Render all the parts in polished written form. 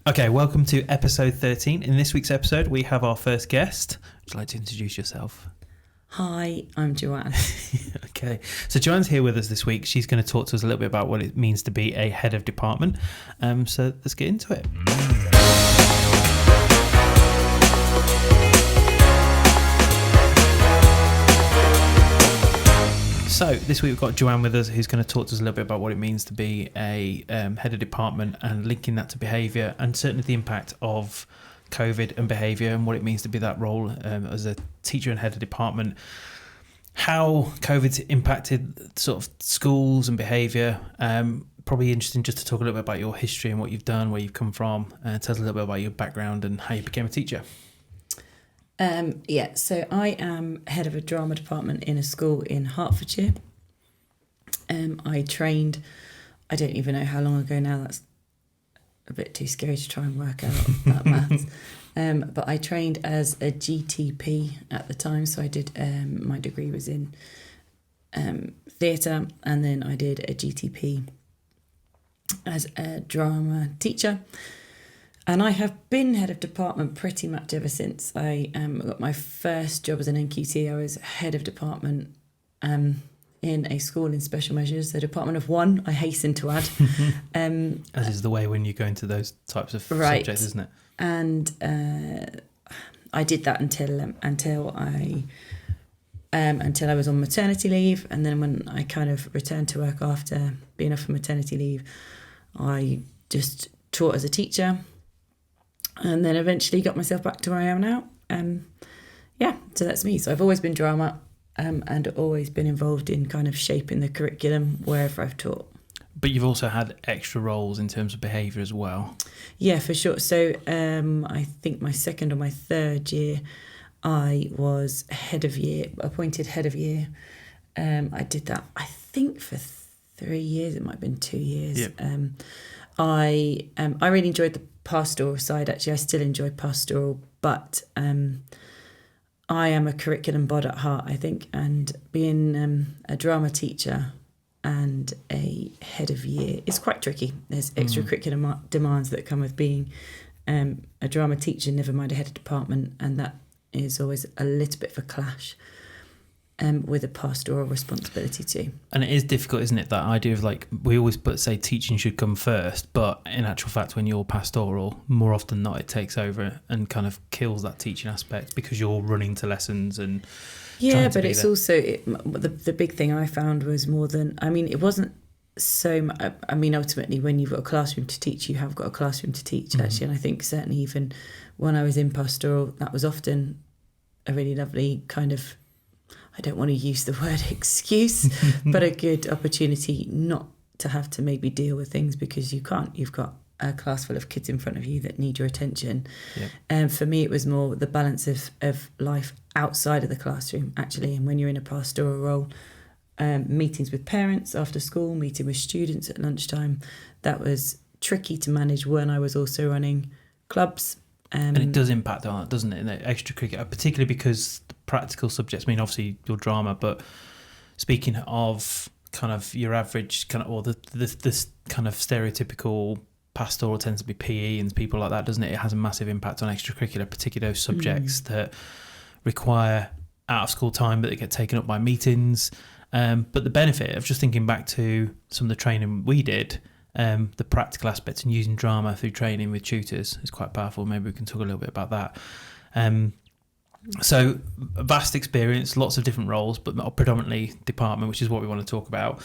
Okay, welcome to episode 13. In this week's episode, we have our first guest. Would you like to introduce yourself? Hi, I'm Joanne. Okay, so Joanne's here with us this week. She's going to talk to us a little bit about what it means to be a head of department. So let's get into it. So this week we've got Joanne with us, who's going to talk to us a little bit about what it means to be a head of department and linking that to behaviour, and certainly the impact of COVID and behaviour and what it means to be that role as a teacher and head of department. How COVID's impacted sort of schools and behaviour. Probably interesting just to talk a little bit about your history and what you've done, where you've come from, and tell us a little bit about your background and how you became a teacher. So I am head of a drama department in a school in Hertfordshire. I trained, I don't even know how long ago now, that's a bit too scary to try and work out that maths. But I trained as a GTP at the time, so I did, my degree was in theatre, and then I did a GTP as a drama teacher. And I have been head of department pretty much ever since. I got my first job as an NQT. I was head of department in a school in special measures, the department of one, I hasten to add. As is the way when you go into those types of subjects, isn't it? And I did that until I was on maternity leave. And then when I kind of returned to work after being off for maternity leave, I just taught as a teacher. And then eventually got myself back to where I am now. So that's me. So I've always been drama and always been involved in kind of shaping the curriculum wherever I've taught. But you've also had extra roles in terms of behaviour as well. Yeah, for sure. So I think my second or my third year, I was appointed head of year. I did that, I think, for 3 years. It might have been 2 years. Yep. I really enjoyed the pastoral side. Actually, I still enjoy pastoral, but I am a curriculum bod at heart, I think, and being a drama teacher and a head of year is quite tricky. There's extracurricular demands that come with being a drama teacher, never mind a head of department, and that is always a little bit of a clash with a pastoral responsibility too. And it is difficult, isn't it, that idea of, like, we always say teaching should come first, but in actual fact when you're pastoral, more often than not it takes over and kind of kills that teaching aspect because you're running to lessons and but it's there. Also the big thing I found was more than, I mean, it wasn't so much, I mean, ultimately when you've got a classroom to teach, you have got a classroom to teach, actually. And I think certainly even when I was in pastoral, that was often a really lovely kind of, I don't want to use the word excuse, but a good opportunity not to have to maybe deal with things because you can't. You've got a class full of kids in front of you that need your attention. And for me, it was more the balance of life outside of the classroom, actually. And when you're in a pastoral role, meetings with parents after school, meeting with students at lunchtime, that was tricky to manage when I was also running clubs. And it does impact on that, doesn't it, in the extracurricular, particularly because the practical subjects, I mean, obviously your drama, but speaking of kind of your average kind of, or this kind of stereotypical pastoral tends to be PE and people like that, doesn't it? It has a massive impact on extracurricular, particularly those subjects that require out of school time, but they get taken up by meetings. But the benefit of just thinking back to some of the training we did, the practical aspects and using drama through training with tutors is quite powerful. Maybe we can talk a little bit about that. So a vast experience, lots of different roles, but predominantly department, which is what we want to talk about.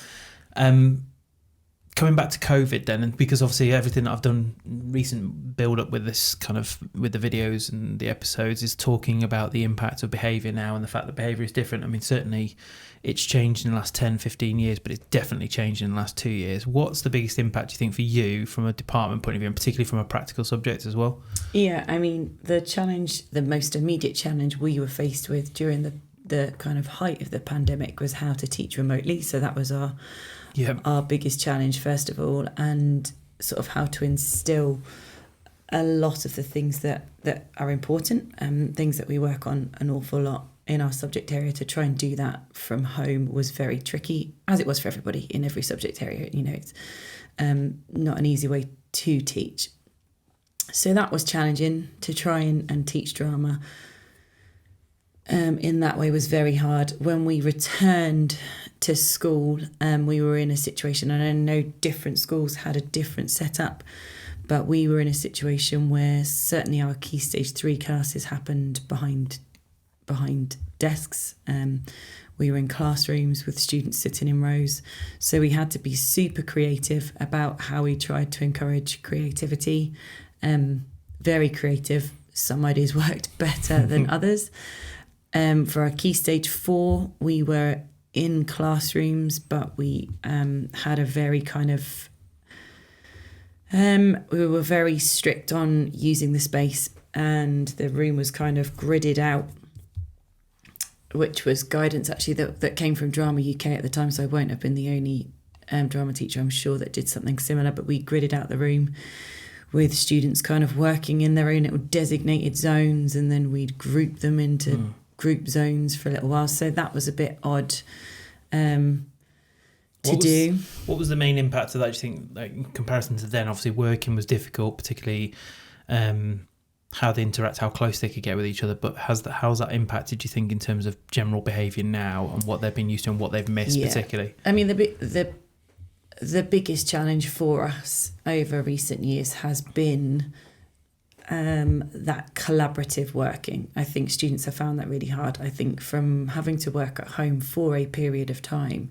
Coming back to COVID then, and because obviously everything that I've done recent build up with this kind of, with the videos and the episodes, is talking about the impact of behaviour now and the fact that behaviour is different. I mean, certainly it's changed in the last 10, 15 years, but it's definitely changed in the last 2 years. What's the biggest impact, do you think, for you from a department point of view, and particularly from a practical subject as well? Yeah, I mean, the most immediate challenge we were faced with during the kind of height of the pandemic was how to teach remotely. So that was our biggest challenge, first of all, and sort of how to instill a lot of the things that are important, things that we work on an awful lot in our subject area. To try and do that from home was very tricky, as it was for everybody in every subject area. You know, it's not an easy way to teach. So that was challenging. To try and teach drama in that way was very hard. When we returned to school, we were in a situation, and I know different schools had a different setup, but we were in a situation where certainly our Key Stage 3 classes happened behind desks. We were in classrooms with students sitting in rows. So we had to be super creative about how we tried to encourage creativity. Very creative. Some ideas worked better than others. For our Key Stage 4, we were in classrooms, but we had a very kind of... we were very strict on using the space, and the room was kind of gridded out, which was guidance actually that came from Drama UK at the time, so I won't have been the only drama teacher, I'm sure, that did something similar, but we gridded out the room with students kind of working in their own little designated zones, and then we'd group them into group zones for a little while. So that was a bit odd to do. What was the main impact of that, do you think, like, in comparison to then? Obviously working was difficult, particularly how they interact, how close they could get with each other, but how's that impacted, do you think, in terms of general behaviour now and what they've been used to and what they've missed particularly? I mean, the biggest challenge for us over recent years has been that collaborative working. I think students have found that really hard. I think from having to work at home for a period of time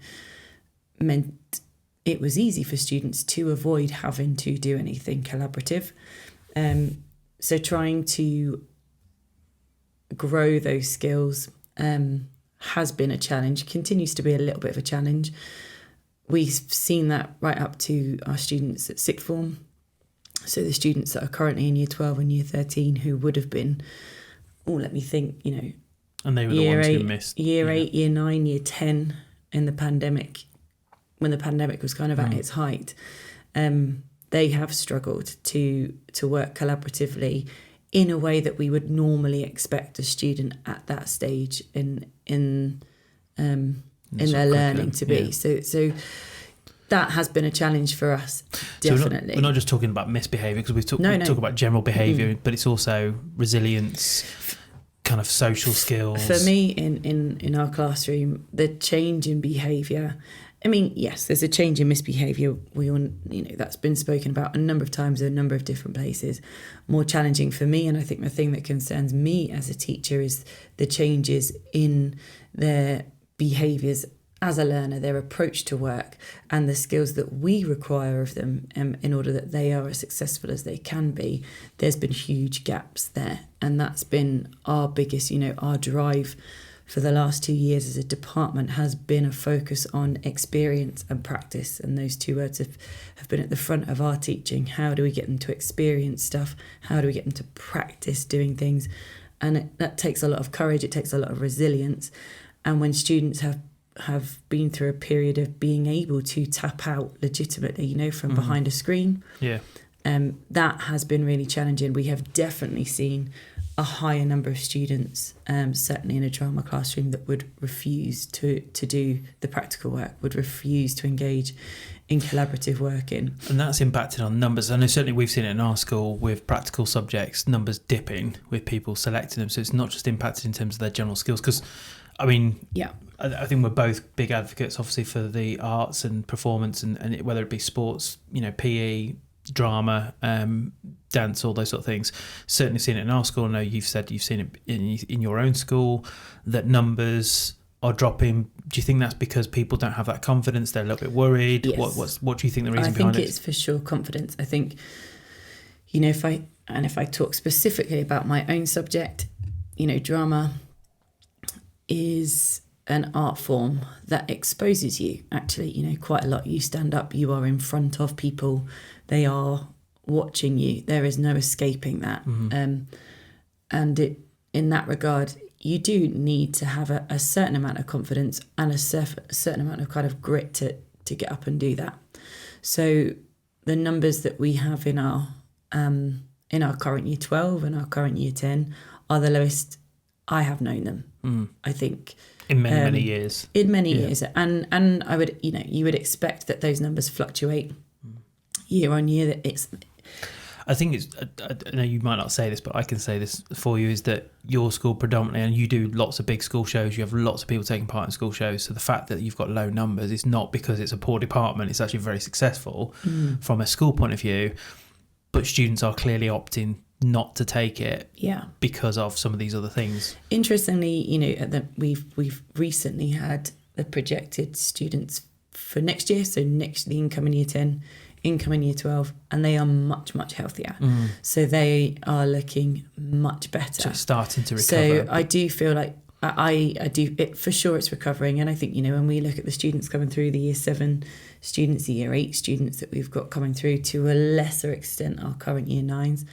meant it was easy for students to avoid having to do anything collaborative. So trying to grow those skills has been a challenge, continues to be a little bit of a challenge. We've seen that right up to our students at sixth form. So the students that are currently in year 12 and year 13 who would have been, let me think, and they were the ones who missed. Year 8, year 9, year 10 in the pandemic, when the pandemic was kind of at its height. They have struggled to work collaboratively in a way that we would normally expect a student at that stage in their learning to be. So that has been a challenge for us, definitely. So we're not just talking about misbehaviour, because we talk about general behaviour, but it's also resilience, kind of social skills. For me, in our classroom, the change in behaviour, I mean, yes, there's a change in misbehaviour. We all, that's been spoken about a number of times in a number of different places. More challenging for me, and I think the thing that concerns me as a teacher is the changes in their behaviours as a learner, their approach to work, and the skills that we require of them in order that they are as successful as they can be. There's been huge gaps there, and that's been our biggest, our drive for the last 2 years as a department has been a focus on experience and practice, and those two words have been at the front of our teaching. How do we get them to experience stuff? How do we get them to practice doing things? And that takes a lot of courage, it takes a lot of resilience, and when students have been through a period of being able to tap out legitimately, from behind a screen. Yeah. That has been really challenging. We have definitely seen a higher number of students, certainly in a drama classroom, that would refuse to do the practical work, would refuse to engage in collaborative working. And that's impacted on numbers. I know certainly we've seen it in our school with practical subjects, numbers dipping with people selecting them. So it's not just impacted in terms of their general skills, because I think we're both big advocates, obviously, for the arts and performance, and whether it be sports, PE, drama, dance, all those sort of things. Certainly seen it in our school. I know you've said you've seen it in your own school, that numbers are dropping. Do you think that's because people don't have that confidence? They're a little bit worried? Yes. What do you think the reason behind it is? I think it's for sure confidence. I think, if I talk specifically about my own subject, drama is an art form that exposes you, actually, quite a lot. You stand up, you are in front of people, they are watching you. There is no escaping that. And in that regard, you do need to have a certain amount of confidence and a certain amount of kind of grit to get up and do that. So the numbers that we have in our current year 12 and our current year 10 are the lowest I have known them. I think in many years. In many years, and I would, you would expect that those numbers fluctuate year on year. That it's. I think it's, I know you might not say this, but I can say this for you, is that your school predominantly, and you do lots of big school shows, you have lots of people taking part in school shows, so the fact that you've got low numbers is not because it's a poor department, it's actually very successful from a school point of view, but students are clearly opting not to take it because of some of these other things. Interestingly, you know, we've recently had the projected students for next year, so the incoming year 10, incoming year 12, and they are much, much healthier. So they are looking much better. So it's starting to recover. So I do feel like I do it for sure. It's recovering, and I think, you know, when we look at the students coming through, the year 7 students, the year 8 students that we've got coming through, to a lesser extent our current year 9s,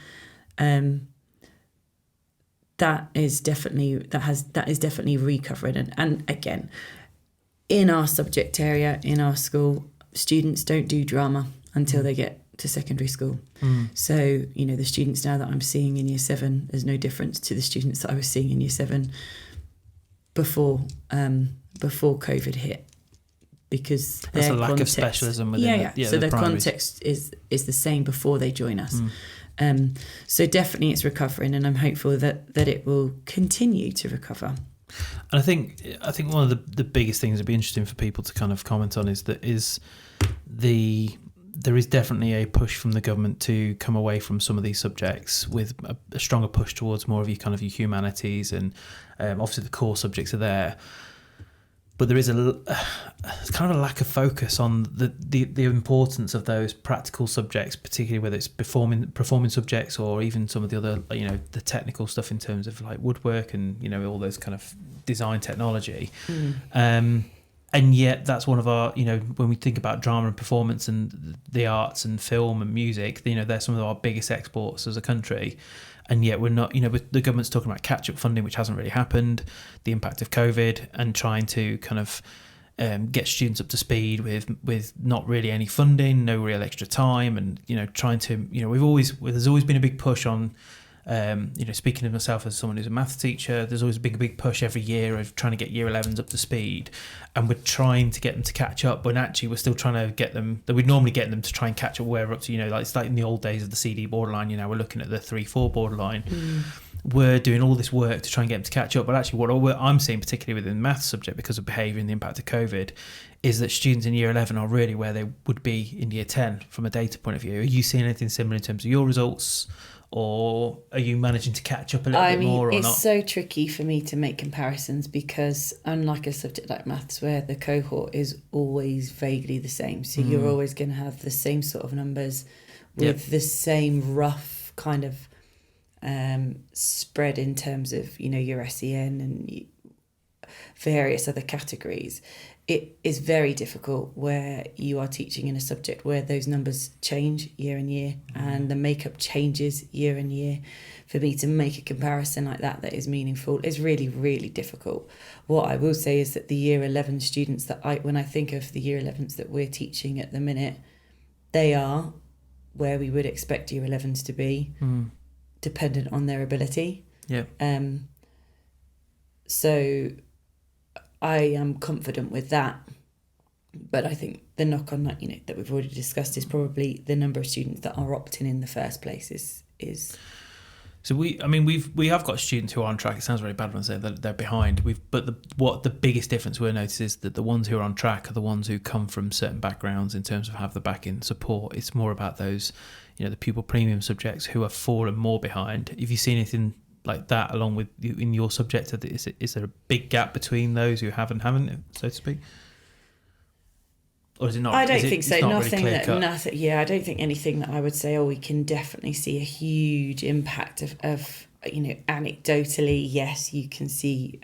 that is definitely recovering. And again, in our subject area in our school, students don't do drama until they get to secondary school. So, you know, the students now that I'm seeing in year 7, there's no difference to the students that I was seeing in year 7 before COVID hit, because there's a lack of specialism within so their primaries. Context is the same before they join us. So definitely it's recovering, and I'm hopeful that it will continue to recover. And I think one of the biggest things that'd be interesting for people to kind of comment on is there is definitely a push from the government to come away from some of these subjects with a stronger push towards more of your kind of your humanities, and obviously the core subjects are there. But there is kind of a lack of focus on the importance of those practical subjects, particularly whether it's performing subjects or even some of the other, you know, the technical stuff in terms of like woodwork and, you know, all those kind of design technology. And yet that's one of our, you know, when we think about drama and performance and the arts and film and music, you know, they're some of our biggest exports as a country. And yet we're not, you know, the government's talking about catch-up funding, which hasn't really happened, the impact of COVID, and trying to kind of get students up to speed with not really any funding, no real extra time, and, you know, trying to, you know, there's always been a big push on, you know, speaking of myself as someone who's a maths teacher, there's always been a big push every year of trying to get year 11s up to speed, and we're trying to get them to catch up, when actually we're still trying to get them, that we'd normally get them to try and catch up where we're up to, you know, like it's like in the old days of the CD borderline, you know, we're looking at the 3-4 borderline. We're doing all this work to try and get them to catch up, but actually what I'm seeing, particularly within the maths subject, because of behaviour and the impact of COVID, is that students in year 11 are really where they would be in year 10 from a data point of view. Are you seeing anything similar in terms of your results? Or are you managing to catch up a little bit more or not? It's so tricky for me to make comparisons, because unlike a subject like maths, where the cohort is always vaguely the same, so you're always going to have the same sort of numbers with the same rough kind of spread in terms of, you know, your SEN and various other categories. It is very difficult where you are teaching in a subject where those numbers change year on year and the makeup changes year on year. For me to make a comparison like that is meaningful is really, really difficult. What I will say is that the year 11 students when I think of the year 11s that we're teaching at the minute, they are where we would expect year 11s to be, dependent on their ability. So I am confident with that, but I think the knock on that, you know, that we've already discussed, is probably the number of students that are opting in the first place is. So we have got students who are on track. It sounds very bad when I say that they're behind. What the biggest difference we'll notice is that the ones who are on track are the ones who come from certain backgrounds in terms of have the backing support. It's more about those, you know, the pupil premium subjects who have fallen more behind. If you see anything like that along with you in your subject, is there a big gap between those who have and haven't, so to speak? Or is it not? I don't think so. Nothing. Yeah, I don't think anything that I would say, we can definitely see a huge impact of you know, anecdotally, yes, you can see,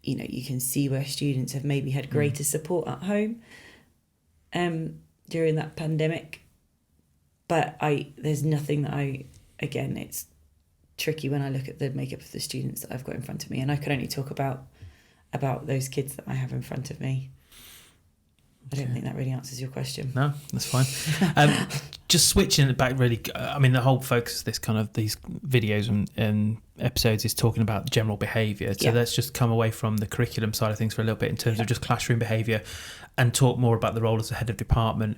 you know, you can see where students have maybe had greater support at home during that pandemic. But there's nothing that again, it's tricky when I look at the makeup of the students that I've got in front of me, and I can only talk about those kids that I have in front of me. I don't think that really answers your question. No, that's fine. Just switching it back really, I mean, the whole focus of this kind of these videos and episodes is talking about general behaviour. So let's just come away from the curriculum side of things for a little bit in terms of just classroom behaviour, and talk more about the role as the head of department.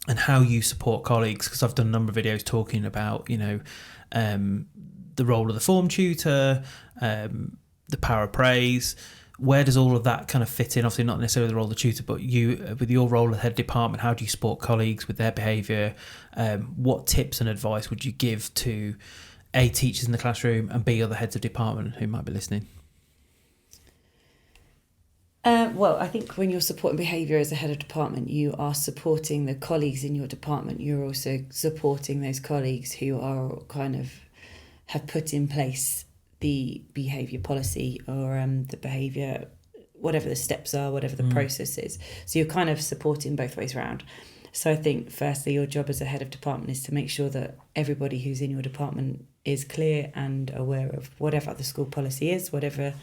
and how you support colleagues, because I've done a number of videos talking about, the role of the form tutor, the power of praise. Where does all of that kind of fit in? Obviously not necessarily the role of the tutor, but you, with your role as head department, how do you support colleagues with their behaviour? What tips and advice would you give to A, teachers in the classroom, and B, other heads of department who might be listening? Well, I think when you're supporting behaviour as a head of department, you are supporting the colleagues in your department. You're also supporting those colleagues who are kind of have put in place the behaviour policy or the behaviour, whatever the steps are, whatever the process is. So you're kind of supporting both ways around. So I think firstly, your job as a head of department is to make sure that everybody who's in your department is clear and aware of whatever the school policy is, whatever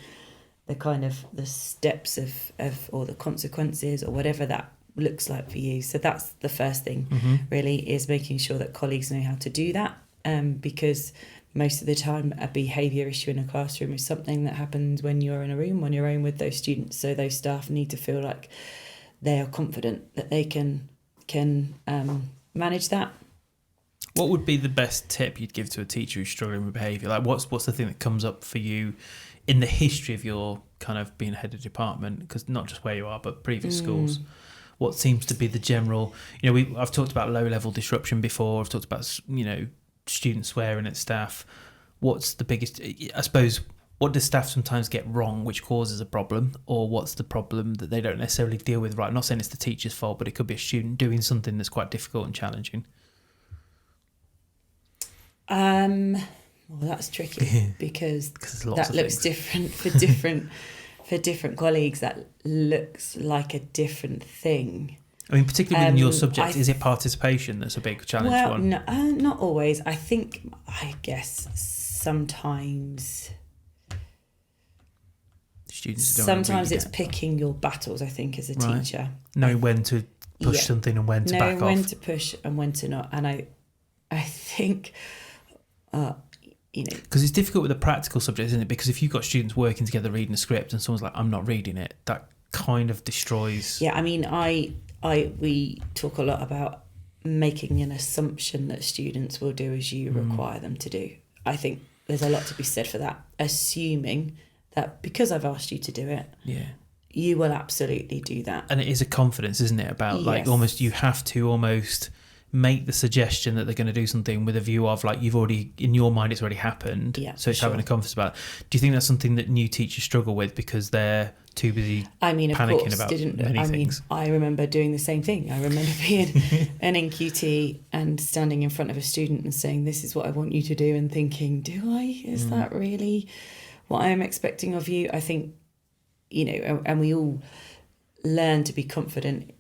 the kind of the steps of or the consequences or whatever that looks like for you. So that's the first thing really, is making sure that colleagues know how to do that, because most of the time a behaviour issue in a classroom is something that happens when you're in a room on your own with those students. So those staff need to feel like they are confident that they can manage that. What would be the best tip you'd give to a teacher who's struggling with behaviour? Like what's the thing that comes up for you in the history of your kind of being head of department? Because not just where you are, but previous schools. What seems to be the general, I've talked about low level disruption before. I've talked about, students swearing at staff. What's the biggest, I suppose, what does staff sometimes get wrong which causes a problem, or what's the problem that they don't necessarily deal with right? I'm not saying it's the teacher's fault, but it could be a student doing something that's quite difficult and challenging. Well, that's tricky because that looks different for different colleagues. That looks like a different thing. I mean, particularly in your subject, is it participation that's a big challenge one? No, not always. I guess sometimes students it's picking your battles, I think, as a teacher. Knowing when to push something and when to back off. Know when to push and when to not. And I think, because it's difficult with the practical subject, isn't it? Because if you've got students working together reading a script and someone's like, I'm not reading it, that kind of destroys. Yeah, I mean, we talk a lot about making an assumption that students will do as you require them to do. I think there's a lot to be said for that. Assuming that because I've asked you to do it, you will absolutely do that. And it is a confidence, isn't it? About like almost you have to almost make the suggestion that they're going to do something with a view of like you've already, in your mind, it's already happened. Yeah, so it's having a confidence about it. Do you think that's something that new teachers struggle with because they're too busy panicking about many things? I remember doing the same thing. I remember being an NQT and standing in front of a student and saying, this is what I want you to do, and thinking, do I? Is that really what I am expecting of you? I think, and we all learn to be confident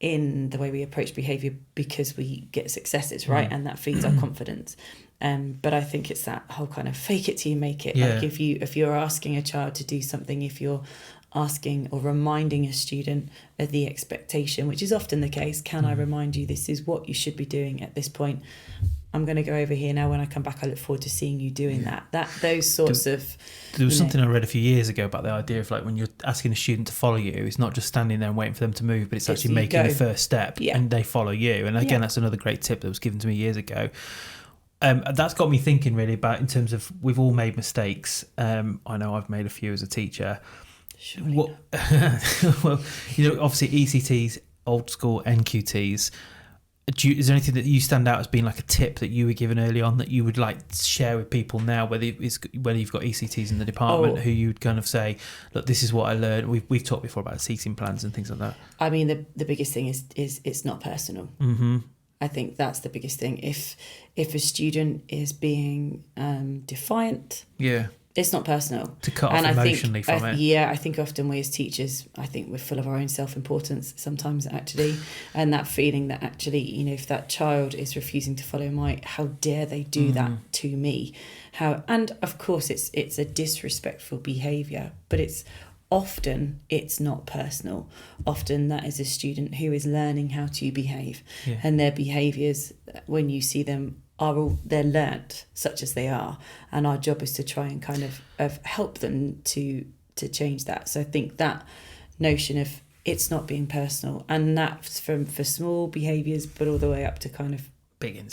in the way we approach behaviour because we get successes, right? And that feeds our confidence. But I think it's that whole kind of fake it till you make it. Like if you're asking a child to do something, if you're asking or reminding a student of the expectation, which is often the case, can I remind you this is what you should be doing at this point? I'm going to go over here now. When I come back, I look forward to seeing you doing that. Those sorts of... There was something I read a few years ago about the idea of like when you're asking a student to follow you, it's not just standing there and waiting for them to move, but it's actually making the first step and they follow you. And again, that's another great tip that was given to me years ago. That's got me thinking really about, in terms of, we've all made mistakes. I know I've made a few as a teacher. Surely well, obviously ECTs, old school NQTs. Is there anything that you stand out as being like a tip that you were given early on that you would like share with people now, whether you've got ECTs in the department, who you'd kind of say, look, this is what I learned. We've talked before about seating plans and things like that. I mean, the biggest thing is it's not personal. I think that's the biggest thing. If a student is being defiant, it's not personal. To cut off emotionally from it. Yeah, I think often we as teachers, I think we're full of our own self-importance sometimes, actually. And that feeling that actually, if that child is refusing to follow how dare they do that to me? And of course it's a disrespectful behaviour, but it's not personal. Often that is a student who is learning how to behave. And their behaviours, when you see them, they're learnt such as they are, and our job is to try and kind of help them to change that. So I think that notion of it's not being personal, and that's for small behaviours, but all the way up to kind of big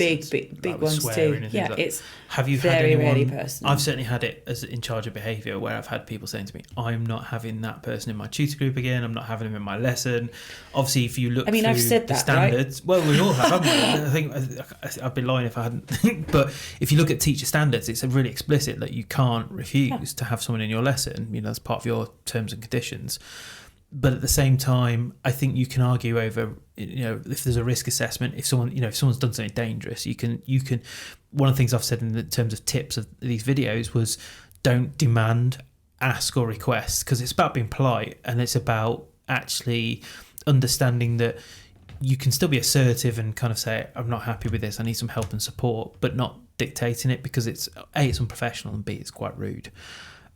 like ones too. Yeah, like, it's have you very had anyone, rarely personal. I've certainly had it as in charge of behaviour, where I've had people saying to me, I'm not having that person in my tutor group again, I'm not having him in my lesson. Obviously, if you look through I've said the that, standards, right? Well, we all have, haven't we? I think I'd be lying if I hadn't. But if you look at teacher standards, it's really explicit that you can't refuse to have someone in your lesson, as part of your terms and conditions. But at the same time, I think you can argue over, if there's a risk assessment, if someone's done something dangerous, you can. One of the things I've said in the terms of tips of these videos was, don't demand, ask or request, because it's about being polite, and it's about actually understanding that you can still be assertive and kind of say, I'm not happy with this, I need some help and support, but not dictating it, because it's unprofessional, and B, it's quite rude.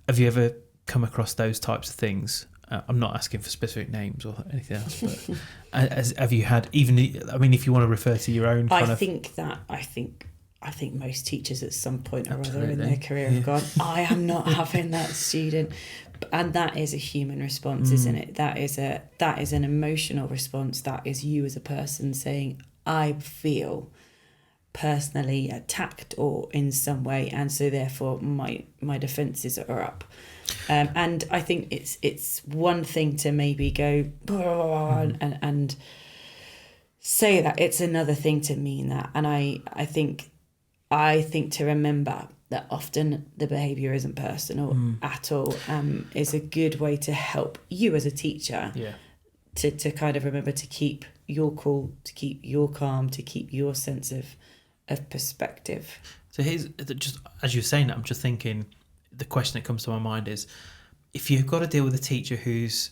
Have you ever come across those types of things? I'm not asking for specific names or anything else, but have you had, even, if you want to refer to your own kind I think most teachers at some point or other in their career have gone, I am not having that student. And that is a human response, isn't it? That is an emotional response. That is you as a person saying, I feel personally attacked or in some way, and so therefore my defences are up. And I think it's one thing to maybe go and say that. It's another thing to mean that. And I think to remember that often the behaviour isn't personal at all is a good way to help you as a teacher to kind of remember to keep your cool, to keep your calm, to keep your sense of perspective. So here's, just as you're saying that, I'm just thinking, the question that comes to my mind is, if you've got to deal with a teacher who's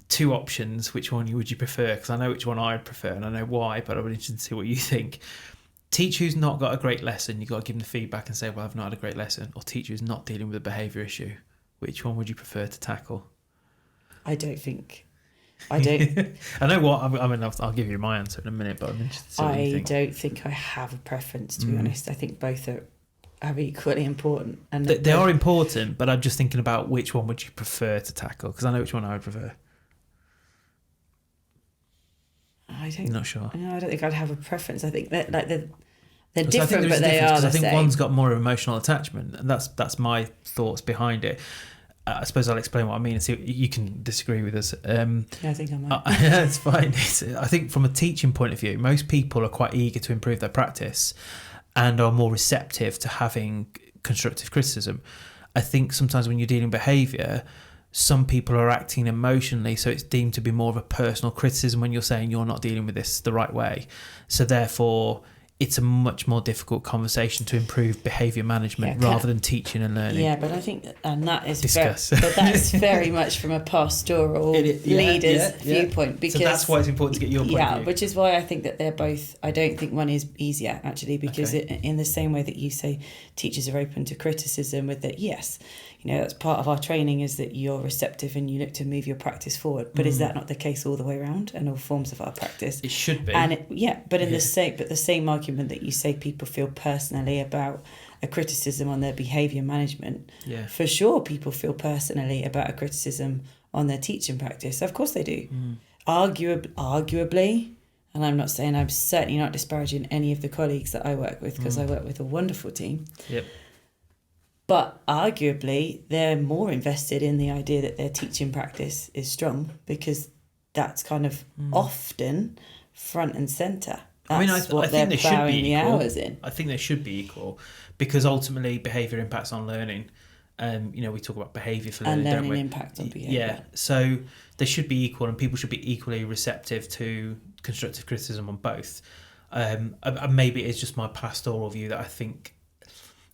two options, which one would you prefer? Because I know which one I'd prefer, and I know why, but I'm interested to see what you think. Teacher who's not got a great lesson, you've got to give them the feedback and say, well, I've not had a great lesson. Or teacher who's not dealing with a behaviour issue. Which one would you prefer to tackle? I don't. I know what, I'll give you my answer in a minute, but I'm interested to see what you think. I don't think I have a preference, to be honest. I think both are equally important. And they are important, but I'm just thinking about which one would you prefer to tackle, because I know which one I would prefer. I'm not sure. No, I don't think I'd have a preference. I think that they're different, but they are the same. I think one's got more emotional attachment, and that's my thoughts behind it. I suppose I'll explain what I mean and see. You can disagree with us. Yeah, I think I might. It's fine. I think from a teaching point of view, most people are quite eager to improve their practice and are more receptive to having constructive criticism. I think sometimes when you're dealing with behaviour, some people are acting emotionally, so it's deemed to be more of a personal criticism when you're saying you're not dealing with this the right way. So therefore, it's a much more difficult conversation to improve behaviour management rather than teaching and learning. Yeah, but I think, and that is but that's very much from a pastoral leader's viewpoint. Because, so that's why it's important to get your point of view. Yeah, which is why I think that they're both, I don't think one is easier, actually, because in the same way that you say teachers are open to criticism with that, yes, that's part of our training, is that you're receptive and you look to move your practice forward. But is that not the case all the way around and all forms of our practice? It should be. And the same argument that you say people feel personally about a criticism on their behaviour management, for sure people feel personally about a criticism on their teaching practice. Of course they do. Arguably, and I'm certainly not disparaging any of the colleagues that I work with, because I work with a wonderful team. Yep. But arguably, they're more invested in the idea that their teaching practice is strong, because that's kind of often front and centre. I think they should be equal. Hours in. I think they should be equal, because ultimately behaviour impacts on learning. We talk about behaviour for learning, and don't we? Impact on behaviour. Yeah, so they should be equal, and people should be equally receptive to constructive criticism on both. Maybe it's just my pastoral view that I think.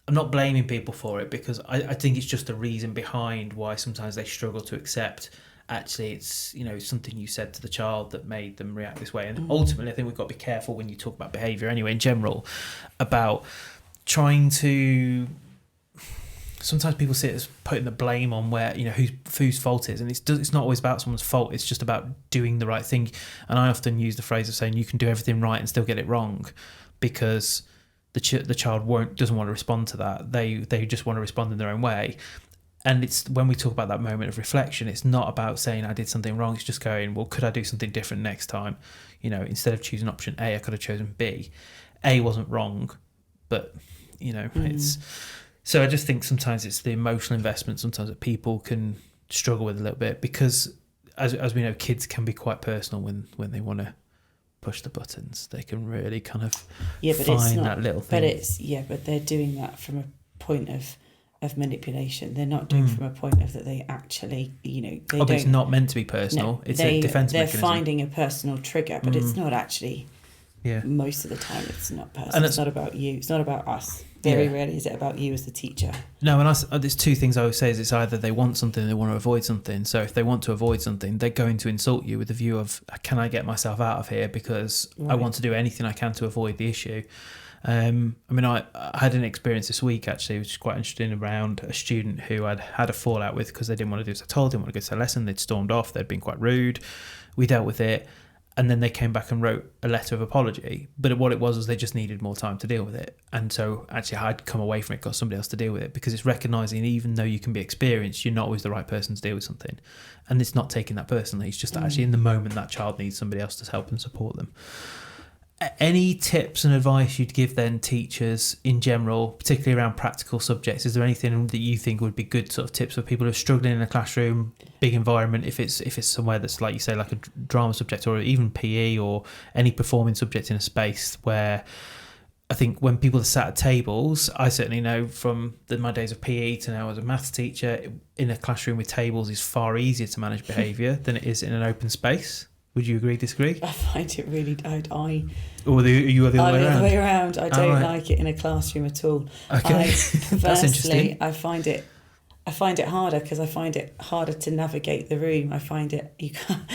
I'm not blaming people for it, because I think it's just a reason behind why sometimes they struggle to accept, actually, it's something you said to the child that made them react this way. And ultimately, I think we've got to be careful when you talk about behaviour anyway in general, about trying to. Sometimes people see it as putting the blame on where whose fault it is, and it's not always about someone's fault. It's just about doing the right thing. And I often use the phrase of saying you can do everything right and still get it wrong, because the child doesn't want to respond to that. They just want to respond in their own way. And it's when we talk about that moment of reflection, it's not about saying I did something wrong. It's just going, well, could I do something different next time? You know, instead of choosing option A, I could have chosen B. A wasn't wrong, but, you know, it's... So I just think sometimes it's the emotional investment sometimes that people can struggle with a little bit, because as we know, kids can be quite personal when they want to push the buttons. They can really kind of find that little thing. But they're doing that from a point of manipulation. They're not doing from a point of that they actually, you know, they but it's not meant to be personal. No, it's a defense mechanism. They're finding a personal trigger, but it's not actually. Yeah. Most of the time, it's not personal. And it's not about you. It's not about us. Very rarely is it about you as the teacher. No, and there's two things I always say: is it's either they want something, or they want to avoid something. So if they want to avoid something, they're going to insult you with the view of, can I get myself out of here because I want to do anything I can to avoid the issue. I mean, I had an experience this week actually, which is quite interesting, around a student who I'd had a fallout with because they didn't want to do as I told, didn't want to go to their lesson. They'd stormed off. They'd been quite rude. We dealt with it. And then they came back and wrote a letter of apology. But what it was they just needed more time to deal with it. And so actually I'd come away from it, got somebody else to deal with it, because it's recognising even though you can be experienced, you're not always the right person to deal with something. And it's not taking that personally. It's just that actually in the moment that child needs somebody else to help and support them. Any tips and advice you'd give then teachers in general, particularly around practical subjects? Is there anything that you think would be good sort of tips for people who are struggling in a classroom, big environment, if it's somewhere that's like you say, like a drama subject or even PE or any performing subject in a space where I think when people are sat at tables, I certainly know from my days of PE to now as a maths teacher, in a classroom with tables is far easier to manage behaviour than it is in an open space. Would you agree, disagree? I find it really... Or are you the other way around? I'm the other way around. I don't like it in a classroom at all. Okay, that's interesting. I find it harder because I find it harder to navigate the room. I find it... You can't...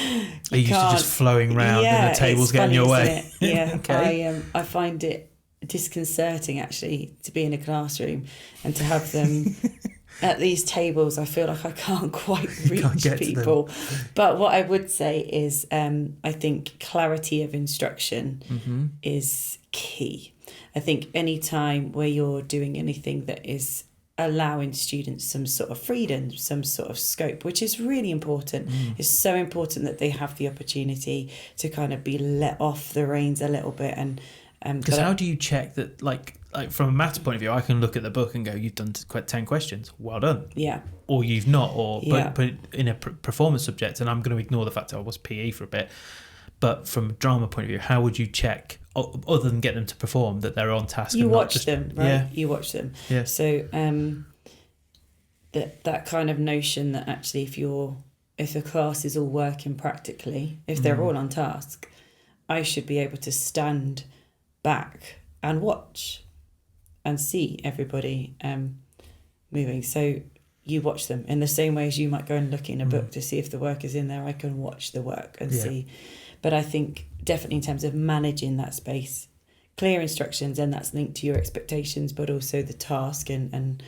Are you used to just flowing around and the table's getting your way? Yeah, okay. I find it disconcerting, actually, to be in a classroom and to have them... At these tables, I feel like I can't quite reach people. But what I would say is I think clarity of instruction is key. I think any time where you're doing anything that is allowing students some sort of freedom, some sort of scope, which is really important. It's so important that they have the opportunity to kind of be let off the reins a little bit. And because how do you check that, like from a maths point of view, I can look at the book and go, you've done 10 questions, well done. Yeah. Or you've not, but in a performance subject, and I'm going to ignore the fact that I was PE for a bit, but from a drama point of view, how would you check, other than get them to perform, that they're on task? You watch them, right? Yeah. You watch them. Yeah. So that kind of notion that actually if the class is all working practically, if they're all on task, I should be able to stand back and watch and see everybody moving. So you watch them in the same way as you might go and look in a book to see if the work is in there. I can watch the work and see. But I think definitely in terms of managing that space, clear instructions, and that's linked to your expectations, but also the task and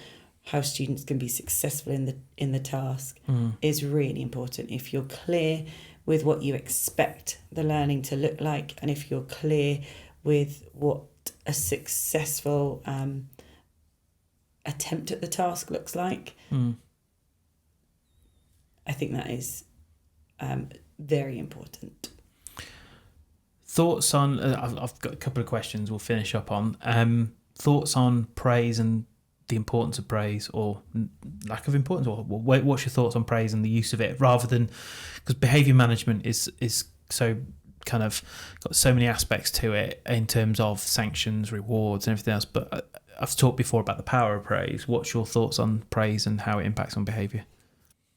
how students can be successful in the task is really important. If you're clear with what you expect the learning to look like, and if you're clear with what a successful attempt at the task looks like, I think that is very important. Thoughts on I've got a couple of questions we'll finish up on. Thoughts on praise and the importance of praise, or lack of importance, or what's your thoughts on praise and the use of it, rather than, because behaviour management is so kind of got so many aspects to it in terms of sanctions, rewards and everything else, but I've talked before about the power of praise. What's your thoughts on praise and how it impacts on behaviour?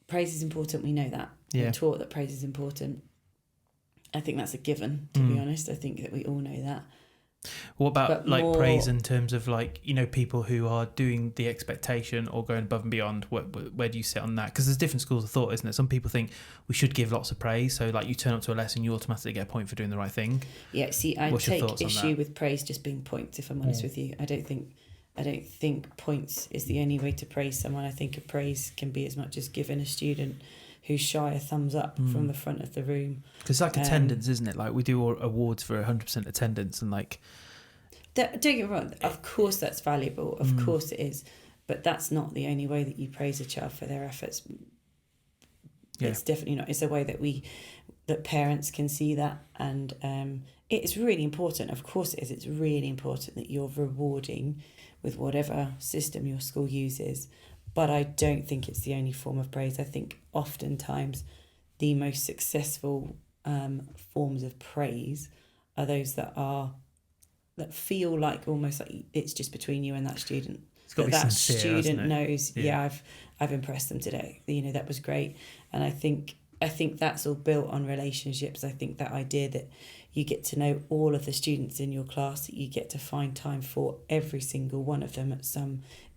Praise is important, we know that. We're taught that praise is important. I think that's a given, to be honest. I think that we all know that. What about praise in terms of people who are doing the expectation or going above and beyond? Where do you sit on that? Because there's different schools of thought, isn't it? Some people think we should give lots of praise. So you turn up to a lesson, you automatically get a point for doing the right thing. Yeah, see, I take issue with praise just being points, if I'm honest with you. I don't think points is the only way to praise someone. I think a praise can be as much as giving a student who's shy a thumbs up from the front of the room. Because it's like attendance, isn't it? Like we do awards for 100% attendance, and don't get me wrong, of course that's valuable, of course it is, But that's not the only way that you praise a child for their efforts. Yeah. It's definitely not. It's a way that parents can see that, and it's really important. Of course it is. It's really important that you're rewarding with whatever system your school uses. But I don't think it's the only form of praise. I think oftentimes the most successful forms of praise are those that feel like almost like it's just between you and that student. It's got to be that sincere, student knows, I've impressed them today. That was great. And I think that's all built on relationships. I think that idea that you get to know all of the students in your class, that you get to find time for every single one of them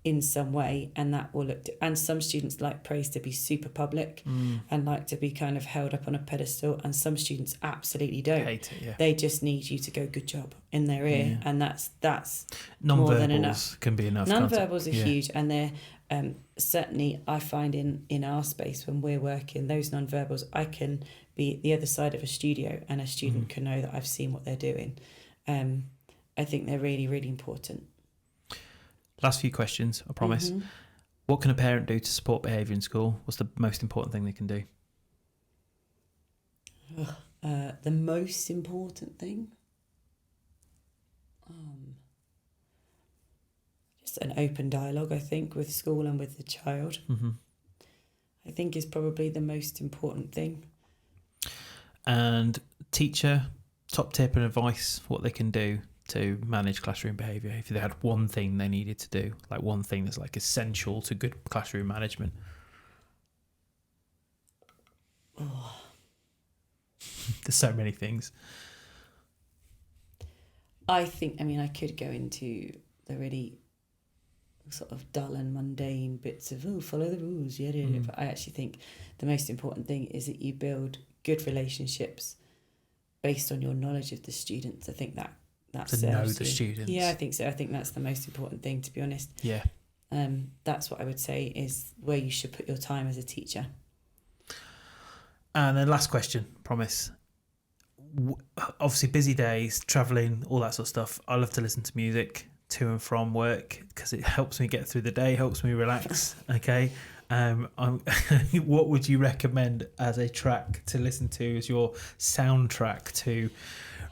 in some way, and that will and some students like praise to be super public and like to be kind of held up on a pedestal, and some students absolutely don't. Hate it, yeah. They just need you to go good job in their ear, and that's more than enough. Can be enough. Non-verbals are huge, and they're certainly, I find in our space when we're working, those non-verbals, I can be at the other side of a studio and a student can know that I've seen what they're doing. I think they're really, really important. Last few questions, I promise. What can a parent do to support behaviour in school? What's the most important thing they can do? The most important thing? Just an open dialogue, I think, with school and with the child. I think is probably the most important thing. And teacher, top tip and advice, what they can do to manage classroom behaviour, if they had one thing they needed to do, like one thing that's like essential to good classroom management. There's so many things. I could go into the really sort of dull and mundane bits of follow the rules, but I actually think the most important thing is that you build good relationships based on your knowledge of the students. I think that's to know the students. Yeah, I think so. I think that's the most important thing, to be honest. Yeah. That's what I would say is where you should put your time as a teacher. And then last question, promise. Obviously busy days, travelling, all that sort of stuff. I love to listen to music to and from work because it helps me get through the day, helps me relax. Okay. What would you recommend as a track to listen to as your soundtrack to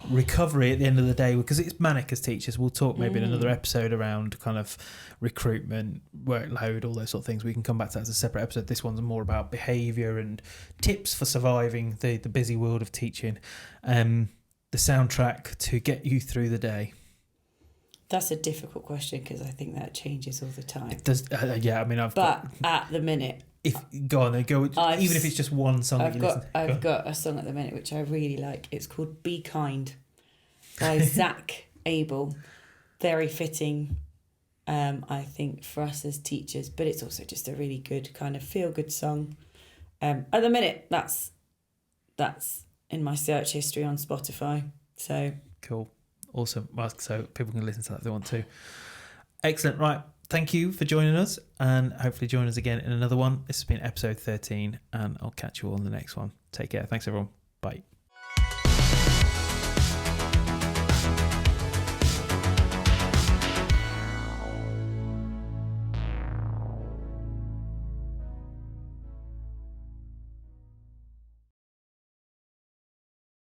recovery at the end of the day? Because it's manic as teachers. We'll talk maybe in another episode around kind of recruitment, workload, all those sort of things. We can come back to that as a separate episode. This one's more about behaviour and tips for surviving the busy world of teaching. The soundtrack to get you through the day. That's a difficult question because I think that changes all the time. It does, at the minute, even if it's just one song. I've got a song at the minute which I really like. It's called "Be Kind" by Zach Abel. Very fitting, I think, for us as teachers. But it's also just a really good kind of feel-good song. At the minute, that's in my search history on Spotify. So cool. Awesome. Well, so people can listen to that if they want to. Excellent. Right. Thank you for joining us, and hopefully join us again in another one. This has been episode 13, and I'll catch you all in the next one. Take care. Thanks, everyone. Bye.